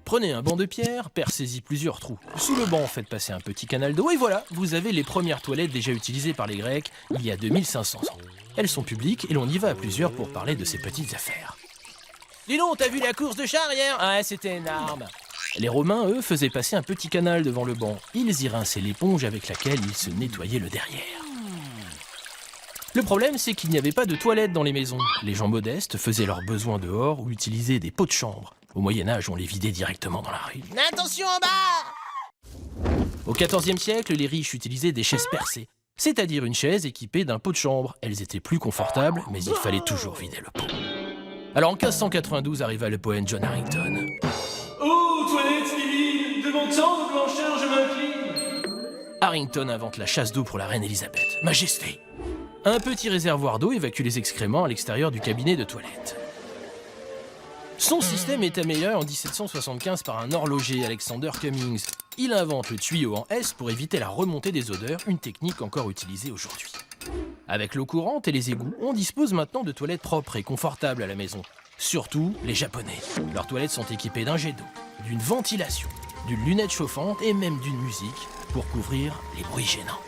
Prenez un banc de pierre, percez-y plusieurs trous. Sous le banc, faites passer un petit canal d'eau et voilà, vous avez les premières toilettes déjà utilisées par les Grecs il y a 2500 ans. Elles sont publiques et l'on y va à plusieurs pour parler de ces petites affaires. Dis donc, t'as vu la course de chars hier? Ouais, c'était énorme. Les Romains, eux, faisaient passer un petit canal devant le banc. Ils y rinçaient l'éponge avec laquelle ils se nettoyaient le derrière. Le problème, c'est qu'il n'y avait pas de toilettes dans les maisons. Les gens modestes faisaient leurs besoins dehors ou utilisaient des pots de chambre. Au Moyen-Âge, on les vidait directement dans la rue. Attention en bas! Au XIVe siècle, les riches utilisaient des chaises percées, c'est-à-dire une chaise équipée d'un pot de chambre. Elles étaient plus confortables, mais il fallait toujours vider le pot. Alors en 1592 arriva le poète John Harrington. Oh, toilette divine, devant tant de blancheur, je m'incline. Harrington invente la chasse d'eau pour la reine Élisabeth. Majesté! Un petit réservoir d'eau évacue les excréments à l'extérieur du cabinet de toilette. Son système est amélioré en 1775 par un horloger, Alexander Cummings. Il invente le tuyau en S pour éviter la remontée des odeurs, une technique encore utilisée aujourd'hui. Avec l'eau courante et les égouts, on dispose maintenant de toilettes propres et confortables à la maison. Surtout les Japonais. Leurs toilettes sont équipées d'un jet d'eau, d'une ventilation, d'une lunette chauffante et même d'une musique pour couvrir les bruits gênants.